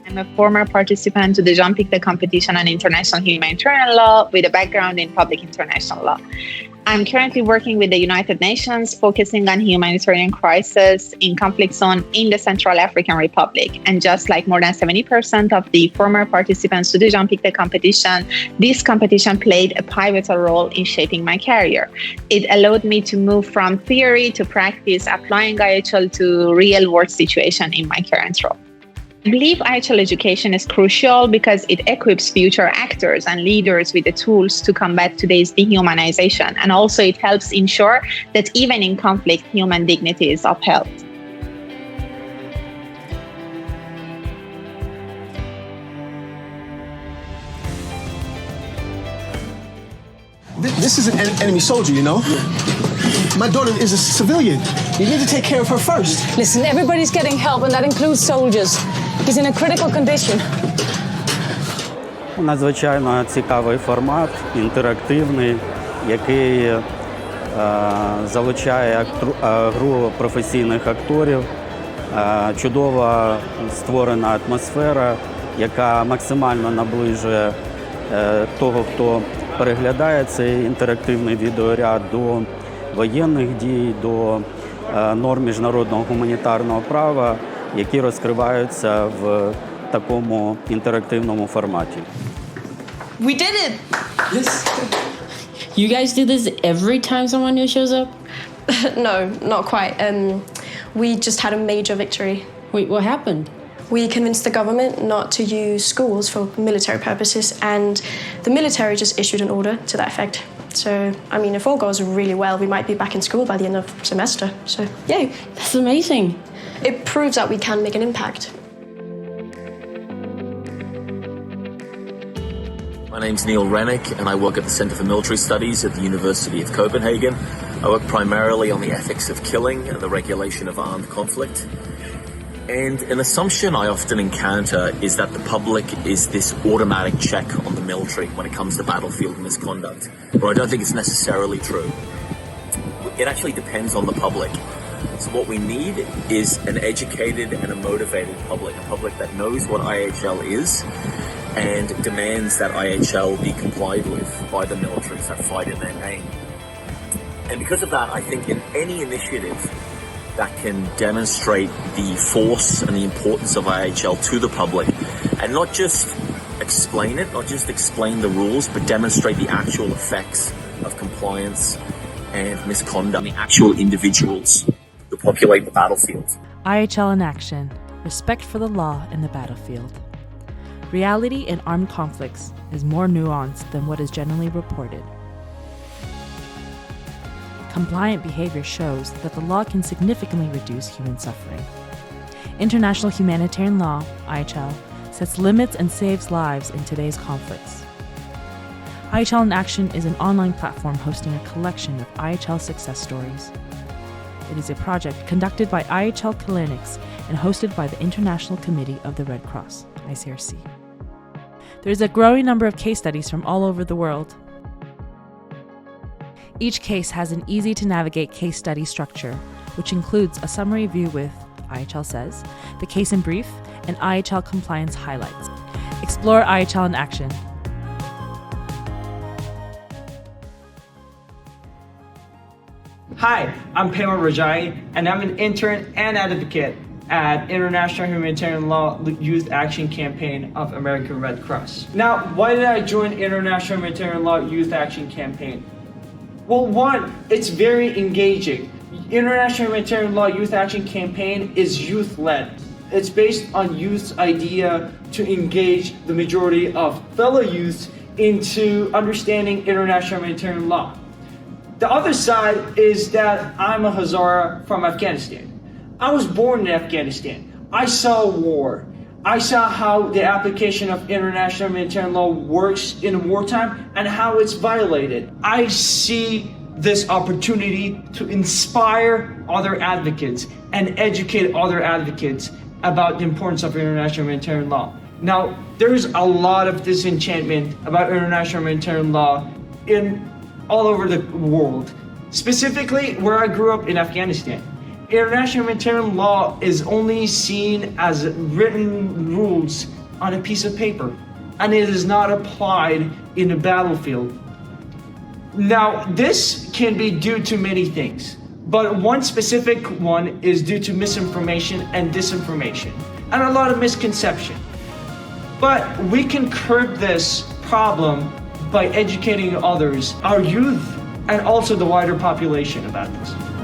I'm a former participant to the Jean-Pictet competition on international humanitarian law with a background in public international law. I'm currently working with the United Nations, focusing on humanitarian crisis in conflict zone in the Central African Republic. And just like more than 70% of the former participants to the Jean-Pictet competition, this competition played a pivotal role in shaping my career. It allowed me to move from theory to practice, applying IHL to real-world situation in my current role. I believe IHL education is crucial because it equips future actors and leaders with the tools to combat today's dehumanization, and also it helps ensure that even in conflict, human dignity is upheld. This is an enemy soldier, you know? My daughter is a civilian. You need to take care of her first. Listen, everybody's getting help, and that includes soldiers. He's in a critical condition. Надзвичайно цікавий формат, інтерактивний, який залучає гру професійних акторів. Чудова створена атмосфера, яка максимально наближує того, хто переглядає цей інтерактивний відеоряд до воєнних дій, до норм міжнародного гуманітарного права, які розкриваються в такому інтерактивному форматі. We did it! Yes. You guys do this every time someone new shows up? No, not quite. We just had a major victory. Wait, what happened? We convinced the government not to use schools for military purposes, and the military just issued an order to that effect. So, I mean, if all goes really well, we might be back in school by the end of semester. So, yay. That's amazing. It proves that we can make an impact. My name's Neil Rennick, and I work at the Center for Military Studies at the University of Copenhagen. I work primarily on the ethics of killing and the regulation of armed conflict. And an assumption I often encounter is that the public is this automatic check on the military when it comes to battlefield misconduct. But I don't think it's necessarily true. It actually depends on the public. So what we need is an educated and a motivated public, a public that knows what IHL is and demands that IHL be complied with by the militaries that fight in their name. And because of that, I think in any initiative that can demonstrate the force and the importance of IHL to the public, and not just explain it, not just explain the rules, but demonstrate the actual effects of compliance and misconduct, the actual individuals who populate the battlefield. IHL in action. Respect for the law in the battlefield. Reality in armed conflicts is more nuanced than what is generally reported. Compliant behavior shows that the law can significantly reduce human suffering. International Humanitarian Law, IHL, sets limits and saves lives in today's conflicts. IHL in Action is an online platform hosting a collection of IHL success stories. It is a project conducted by IHL clinics and hosted by the International Committee of the Red Cross, ICRC. There is a growing number of case studies from all over the world. Each case has an easy-to-navigate case study structure, which includes a summary view with, IHL says, the case in brief, and IHL compliance highlights. Explore IHL in action. Hi, I'm Pema Rajai, and I'm an intern and advocate at International Humanitarian Law Youth Action Campaign of American Red Cross. Now, why did I join International Humanitarian Law Youth Action Campaign? Well, one, it's very engaging. International Humanitarian Law Youth Action Campaign is youth-led. It's based on youth's idea to engage the majority of fellow youths into understanding international humanitarian law. The other side is that I'm a Hazara from Afghanistan. I was born in Afghanistan. I saw war. I saw how the application of international humanitarian law works in wartime and how it's violated. I see this opportunity to inspire other advocates and educate other advocates about the importance of international humanitarian law. Now, there's a lot of disenchantment about international humanitarian law all over the world, specifically where I grew up in Afghanistan. International humanitarian law is only seen as written rules on a piece of paper, and it is not applied in the battlefield. Now, this can be due to many things, but one specific one is due to misinformation and disinformation, and a lot of misconception. But we can curb this problem by educating others, our youth, and also the wider population about this.